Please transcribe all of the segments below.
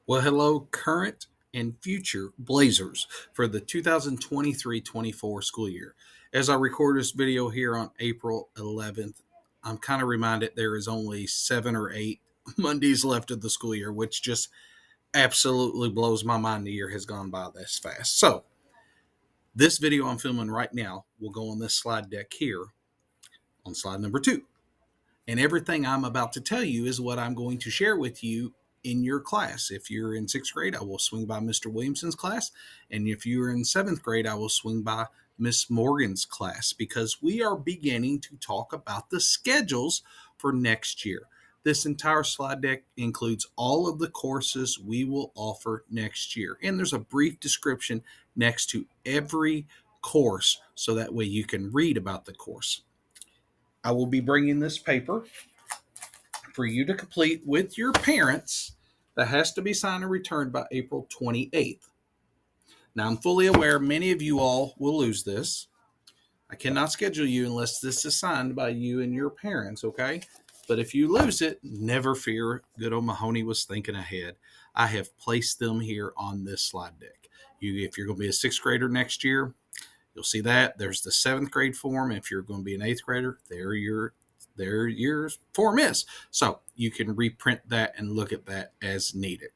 Well, hello, current and future Blazers for the 2023-24 school year. As I record this video here on April 11th, I'm kind of reminded there is only 7 or 8 Mondays left of the school year, which just absolutely blows my mind. The year has gone by this fast. So, this video I'm filming right now will go on this slide deck here on slide number 2. And everything I'm about to tell you is what I'm going to share with you in your class. If you're in 6th grade, I will swing by Mr. Williamson's class. And if you're in 7th grade, I will swing by Miss Morgan's class because we are beginning to talk about the schedules for next year. This entire slide deck includes all of the courses we will offer next year. And there's a brief description next to every course so that way you can read about the course. I will be bringing this paper for you to complete with your parents that has to be signed and returned by April 28th. Now, I'm fully aware many of you all will lose this. I cannot schedule you unless this is signed by you and your parents, okay? But if you lose it, never fear. Good old Mahoney was thinking ahead. I have placed them here on this slide deck. If you're going to be a 6th grader next year, you'll see that. There's the 7th grade form. If you're going to be an 8th grader, there your form is. So you can reprint that and look at that as needed.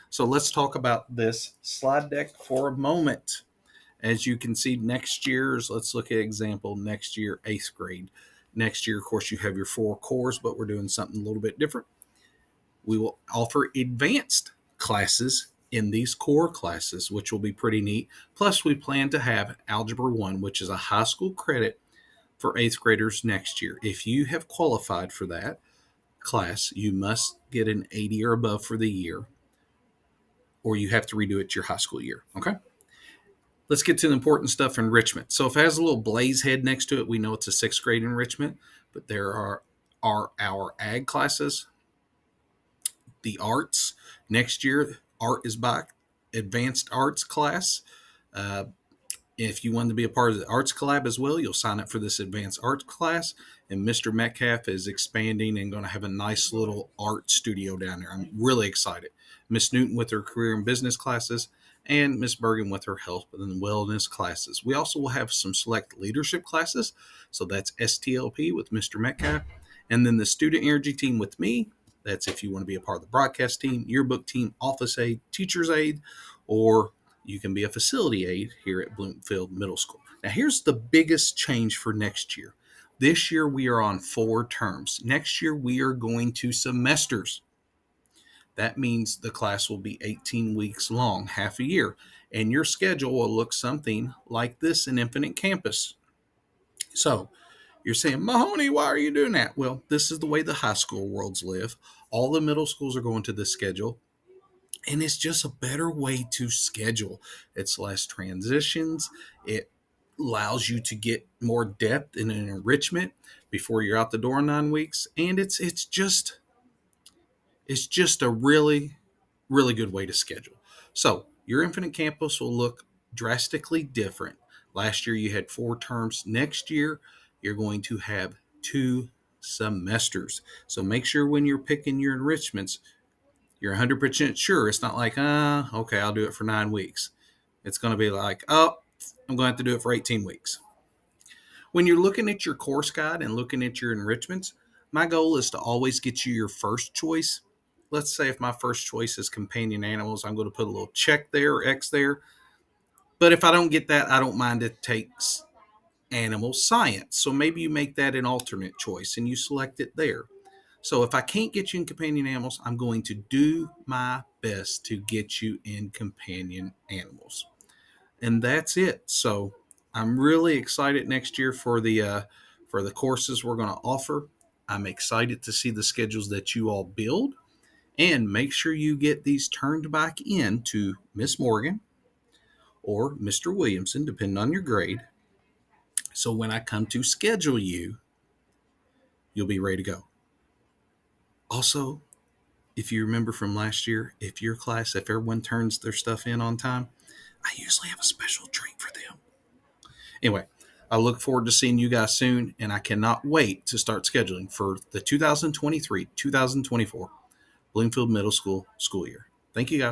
So let's talk about this slide deck for a moment. As you can see, next year's, let's look at example, next year, 8th grade. Next year, of course, you have your 4 cores, but we're doing something a little bit different. We will offer advanced classes in these core classes, which will be pretty neat. Plus, we plan to have Algebra 1, which is a high school credit for 8th graders next year. If you have qualified for that class, you must get an 80 or above for the year, or you have to redo it your high school year, okay? Let's get to the important stuff, enrichment. So if it has a little blaze head next to it, we know it's a 6th grade enrichment, but there are our ag classes, the arts. Next year, art is back, advanced arts class. If you want to be a part of the arts collab as well, you'll sign up for this advanced arts class. And Mr. Metcalf is expanding and going to have a nice little art studio down there. I'm really excited. Miss Newton with her career and business classes, and Miss Bergen with her health and wellness classes. We also will have some select leadership classes. So that's STLP with Mr. Metcalf. And then the student energy team with me. That's if you want to be a part of the broadcast team, yearbook team, office aide, teacher's aide, or you can be a facility aide here at Bloomfield Middle School. Now, here's the biggest change for next year. This year, we are on 4 terms. Next year, we are going to semesters. That means the class will be 18 weeks long, half a year. And your schedule will look something like this in Infinite Campus. So, you're saying, Mahoney, why are you doing that? Well, this is the way the high school worlds live. All the middle schools are going to this schedule. And it's just a better way to schedule. It's less transitions. It allows you to get more depth in an enrichment before you're out the door in 9 weeks. And it's just a really, really good way to schedule. So your Infinite Campus will look drastically different. Last year you had 4 terms. Next year you're going to have 2 semesters. So make sure when you're picking your enrichments, you're 100% sure. It's not like, okay, I'll do it for 9 weeks. It's going to be like, I'm going to have to do it for 18 weeks. When you're looking at your course guide and looking at your enrichments, my goal is to always get you your first choice. Let's say if my first choice is companion animals, I'm going to put a little check there or X there. But if I don't get that, I don't mind it takes animal science. So maybe you make that an alternate choice and you select it there. So if I can't get you in companion animals, I'm going to do my best to get you in companion animals. And that's it. So I'm really excited next year for the courses we're going to offer. I'm excited to see the schedules that you all build. And make sure you get these turned back in to Miss Morgan or Mr. Williamson, depending on your grade. So when I come to schedule you, you'll be ready to go. Also, if you remember from last year, if your class, if everyone turns their stuff in on time, I usually have a special treat for them. Anyway, I look forward to seeing you guys soon, and I cannot wait to start scheduling for the 2023-2024 Bloomfield Middle School school year. Thank you, guys.